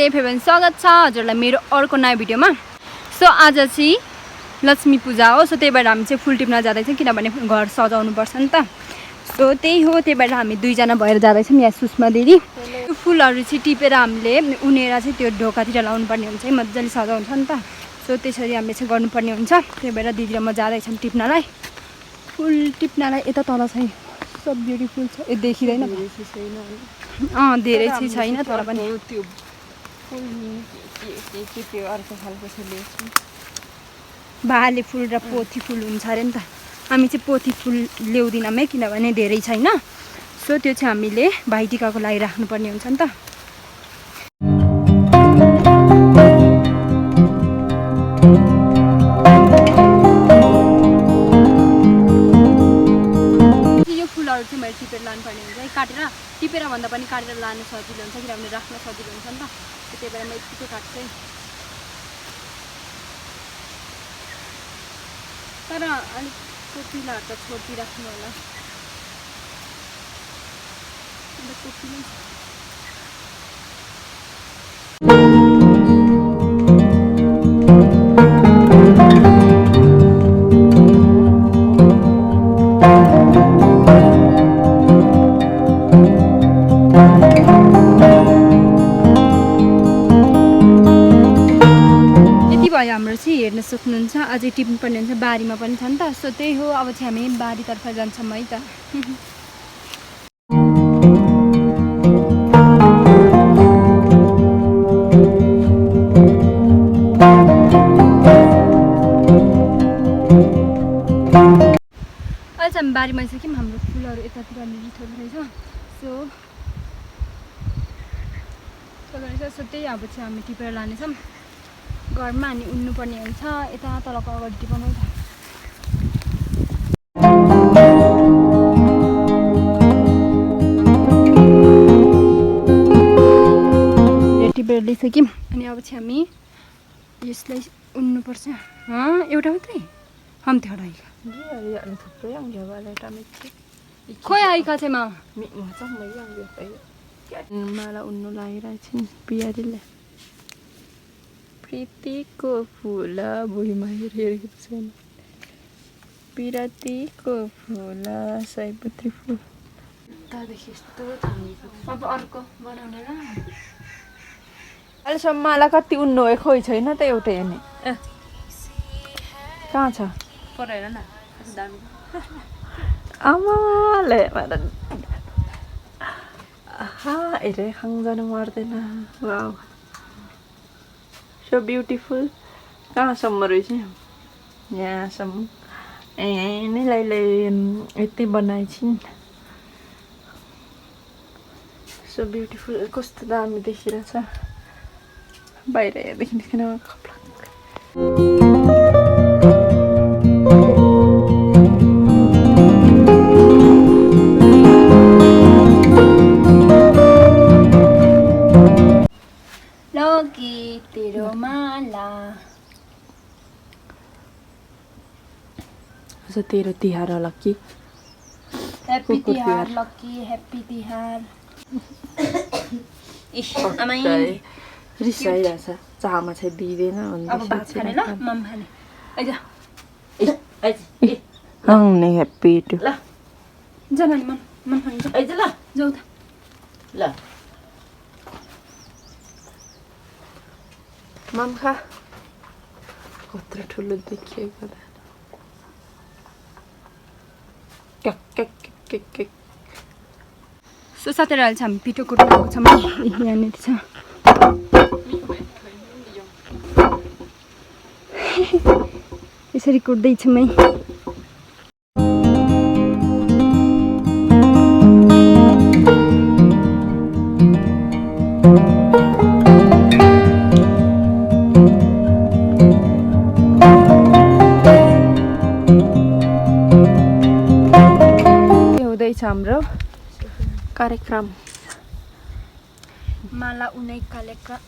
फेरि स्वागत छ हजुरलाई मेरो अर्को नयाँ भिडियोमा। सो आज चाहिँ लक्ष्मी पूजा हो। सो त्यही भएर हामी चाहिँ फुल टिप्न जाँदैछौँ किनभने घर सजाउनु पर्छ नि त। सो त्यही हो, त्यही भएर हामी दुईजना भएर जाँदैछौँ। यहाँ सुषमा दिदी त्यो फुलहरू चाहिँ टिपेर हामीले उनेर चाहिँ त्यो ढोकातिर लाउनु पर्ने हुन्छ है, मजाले सजाउँछ नि त। सो त्यसरी हामीले चाहिँ गर्नुपर्ने हुन्छ। त्यही भएर दिदी र म जाँदैछौँ टिप्नलाई, फुल टिप्नलाई। यता तल चाहिँ सब ब्युटिफुल छ, यो देखिँदैन धेरै चाहिँ छैन तर पनि त्यो फुल त्यो अर्को खालको छ ल्याउँछु। भाले फुल र पोथी फुल हुन्छ अरे नि त। हामी चाहिँ पोथी फुल ल्याउँदैनौँ है किनभने धेरै छैन। सो त्यो चाहिँ हामीले भाइटिकाको लागि राख्नुपर्ने हुन्छ नि त। यो फुलहरू चाहिँ मैले टिपेर लानुपर्ने हुन्छ है, काटेर टिपेर भन्दा पनि काटेर लानु सजिलो हुन्छ किनभने राख्न सजिलो हुन्छ नि त। त्यही भएर म यतिकै काट्छु है। तर अलिक कोपिलाहरू त छोडिदिइराख्नु होला। हाम्रो चाहिँ हेर्न सक्नुहुन्छ, अझै टिप्नु पर्ने हुन्छ। बारीमा पनि छ नि त। सो त्यही हो, अब चाहिँ हामी बारीतर्फ जान्छौँ है त। अहिले चाहिँ हामी बारीमा आइसक्यौँ। हाम्रो फुलहरू यतातिर अलिअलि थोरै रहेछ। सो त्यही अब चाहिँ हामी टिपेर लानेछौँ घरमा। अनि उन्नुपर्ने हुन्छ यता तलको अगाडि टिपाउनु त। टिपेर ल्याइसक्यौँ। अनि अब चाहिँ हामी यसलाई उन्नुपर्छ। एउटा मात्रै हमते हटाइका खोइ आइका चाहिँ माला उन्नु लागिरहेको छ बिहारीले। प्रीतिको फुल भुइँमा हेरेको छैन, पिरातीको फुल सयपत्री फुल। अब अर्को बनाउने र अहिलेसम्म माला कति उन्नु हो खोइ छैन त एउटै हेर्ने। कहाँ छ आमाले हेरे खानु मर्दैन। Wow so beautiful. कहाँसम्म रहेछ यहाँसम्म नै लाइले यति बनाएछिन्। सो ब्युटिफुल, कस्तो दामी देखिरहेछ बाहिर हेर्दैदेखि कपडा। लकी तेरो माला अच्छा तेरो तिहार होला कि। Happy Tihar Lucky, happy Tihar. रिसाइरहेछ, चामा चाहिँ दिँदैन अब भात खाने ल, मम खाने। आइज आउने ह्याप्पी टु ल जा नानी, मम खाने जा। आइज ल जाऊ त ल मम खा। कत्रो ठुलो देखिएको सो साथीहरू अहिले चाहिँ हामी पिठो कुट्न गएको छौँ। यहाँनिर छ यसरी कुट्दैछौँ है। हाम्रो कार्यक्रम माला उनै कार्यक्रम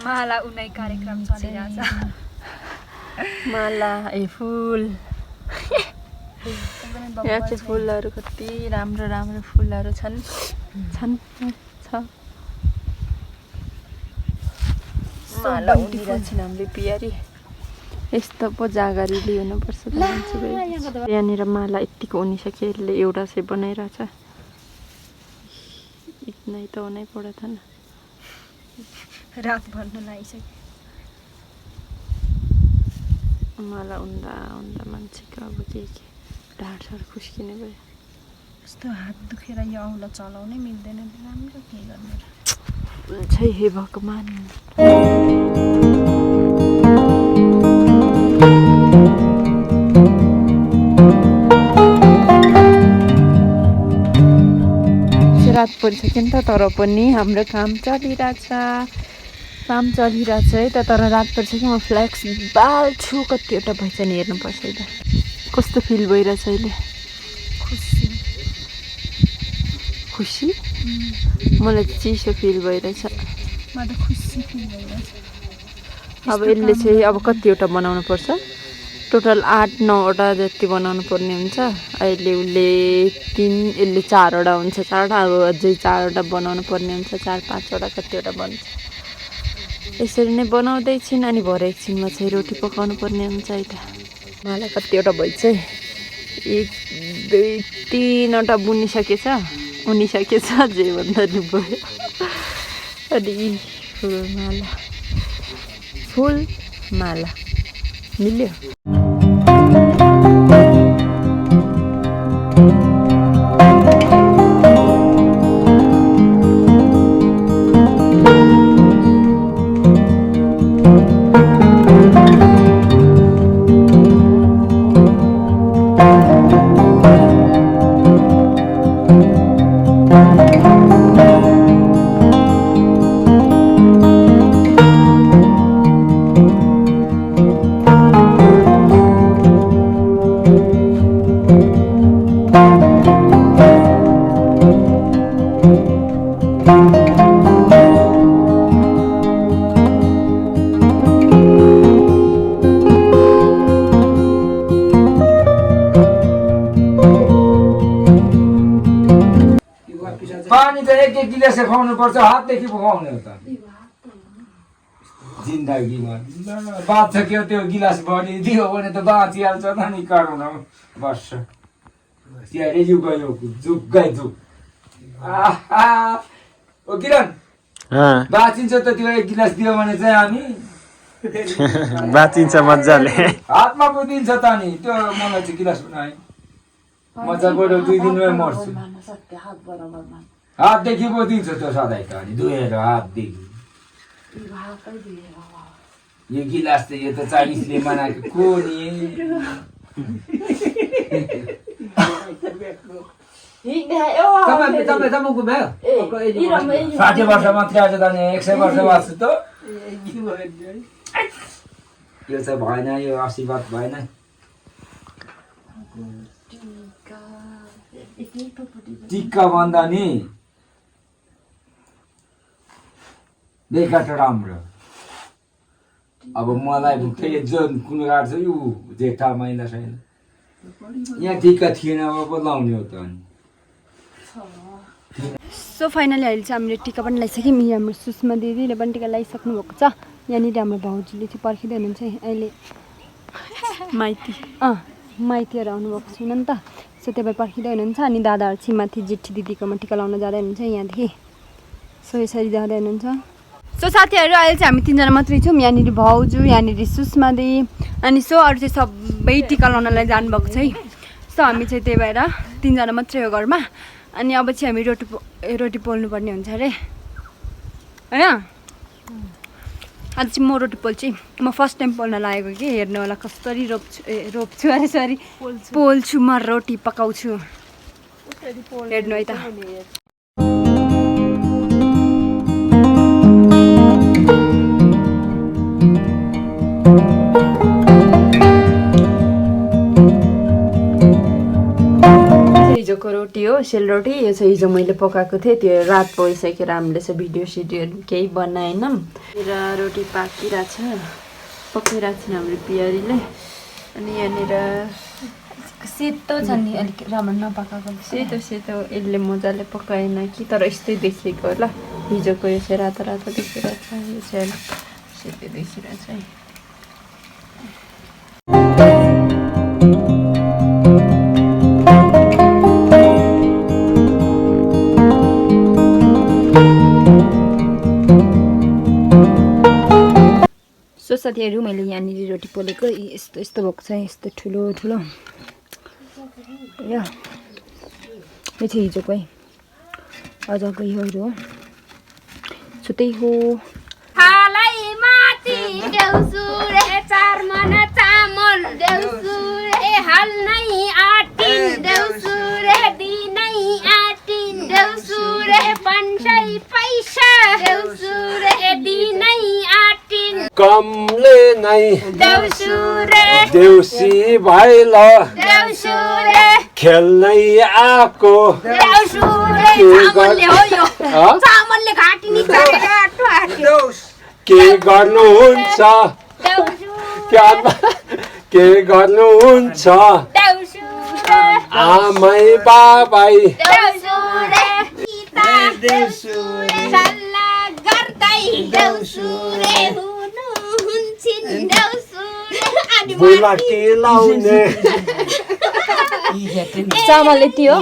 माला उनै कार्यक्रम चलिरहेछ। माला ए फुल यहाँ चाहिँ फुलहरू कति राम्रो राम्रो फुलहरू छन् छ। माला उनिरहेछन् हाम्रो पियारी यस्तो पो जागरीले हुनुपर्छ त मान्छे यहाँनिर माला यत्तिको उनिसक्यो यसले एउटा चाहिँ बनाइरहेछ इतनै त हुनै पऱ्यो त न रात भर्न लागिसक्यो माला उन्दा उन्दा मान्छेको अब के ढाडसाड खुस्किने भयो यस्तो हात दुखेर यो औँला चलाउनै मिल्दैन राम्रो के गर्नु हुन्छ हे भगवान् रात परिसक्यो नि त तर पनि हाम्रो काम चलिरहेछ है त तर रात परिसक्यो म फ्ल्याक्स बाल्छु कतिवटा भएछ नि हेर्नुपर्छ है त कस्तो फिल भइरहेछ अहिले खुसी मलाई चिसो फिल भइरहेछ अब यसले चाहिँ अब कतिवटा बनाउनु पर्छ टोटल 8-9वटा जति बनाउनु पर्ने हुन्छ अहिले उसले यसले 4वटा हुन्छ 4वटा अब अझै 4वटा बनाउनु पर्ने हुन्छ 4-5वटा कतिवटा बन्छ यसरी नै बनाउँदैछिन् अनि भरे एकछिनमा चाहिँ रोटी पकाउनु पर्ने हुन्छ है त मलाई कतिवटा भइछ 1 2 3वटा उनिसकेछ जे भन्दा नि भयो अनि फुल माला मिल्यो पानी त एक गिलास खुवाउनु पर्छ हातदेखि खुवाउने हो त जिन्दगीमा बाँच्छ के त्यो गिलास भरि दियो भने त बाँचिहाल्छ त नि कारुन बस्छ त्यहाँ गयो जुग्गै जुग ओ किरण बाँचिन्छ त त्यो एक गिलास दियो भने चाहिँ हामी बाँचिन्छ मजाले हातमा पो दिन्छ त नि त्यो मलाई चाहिँ गिलास बनाए मजाबाट 2 दिनमै मर्छु हातदेखि पो दिन्छ त्यो सधैँ त अनि धोएर हातदेखि यो गिलास त यो त चाइनिजले बनाएको को नि तपाईँको भयो 60 वर्ष मात्रै आज त 100 वर्ष बाँच्छु त यो चाहिँ भएन यो आशीर्वाद भएन टिक्का भन्दा नि बेकार राम्रो अब मलाई फेरि जुन कुन गाड्छ यो जेठा महिना छैन यहाँ टिक्का थिएन अब लाउने हो त अनि सो फाइनली अहिले चाहिँ हामीले टिका पनि लगाइसक्यौँ यहाँ हाम्रो सुषमा दिदीले पनि टिका लगाइसक्नु भएको छ यहाँनिर हाम्रो भाउजूले चाहिँ पर्खिँदै हुनुहुन्छ अहिले माइतीहरू आउनुभएको छैन नि त सो त्यही भएर पर्खिँदै हुनुहुन्छ अनि दादाहरू चाहिँ माथि जेठी दिदीकोमा टिका लाउन जाँदै हुनुहुन्छ यहाँदेखि सो यसरी जाँदै हुनुहुन्छ सो साथीहरू अहिले चाहिँ हामी 3जना मात्रै छौँ यहाँनिर भाउजू यहाँनिर सुषमा दिदी अनि सो अरू चाहिँ सबै टिका लाउनलाई जानुभएको छ है सो हामी चाहिँ त्यही भएर 3जना मात्रै हो घरमा अनि अब चाहिँ हामी रोटी पोल्नुपर्ने हुन्छ अरे होइन आज चाहिँ म रोटी पोल्छु म फर्स्ट टाइम पोल्न लागेको कि हेर्नु होला कसरी रोप्छु अरे सरी पोल्छु म रोटी पकाउँछु हेर्नु है त हिजोको रोटी हो सेलरोटी यो चाहिँ हिजो मैले पकाएको थिएँ त्यो रात पोइसकेर हामीले चाहिँ भिडियोसिडियोहरू केही बनाएनौँ र रोटी पाकिरहेछ पकाइरहेको हाम्रो पियारीले अनि यहाँनिर सेतो छ नि अलिक राम्रो नपकाएको सेतो यसले मजाले पकाएन कि तर यस्तै देखिएको होला हिजोको यो चाहिँ रातो रातो देखिरहेछ यो चाहिँ सेते सिरा चाहिँ सो साथीहरू मैले यहाँनिर रोटी पोलेको यस्तो यस्तो भएको छ यस्तो ठुलो ठुलो यो चाहिँ हिजोको है आजको योहरू हो सो त्यही हो हालै माथि देउसु रे चार मन चामल देउसु रे हाल नै आटिन देउसु रे दिनै आटिन देउसु रे 500 पैसा देउसु रे दिनै आटिन कमले नै देउसु रे देउसी भैल देउसु रे खेल्नै आको देउसु रे चामलले हो यो चामलले घाटिनी चढेर के गर्नुहुन्छ के गर्नुहुन्छ आमै बाबाई सल्लाह गर्दै देउसुरे हुनुहुन्छन् देउसुरे बुलाकी लाउने चामल यति हो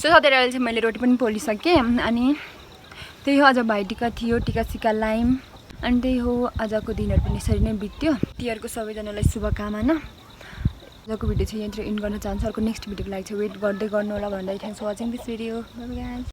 सो साथीहरू अहिले चाहिँ मैले रोटी पनि पोलिसकेँ अनि त्यही हो आज भाइटिका थियो टिका सिका लायौँ अनि त्यही हो आजको दिनहरू पनि यसरी नै बित्यो तिहारको सबैजनालाई शुभकामना आजको भिडियो चाहिँ यहाँतिर इन्ड गर्न चाहन्छु अर्को नेक्स्ट भिडियोको लागि चाहिँ वेट गर्दै गर्नु होला भन्दै thanks for watching this video bye bye guys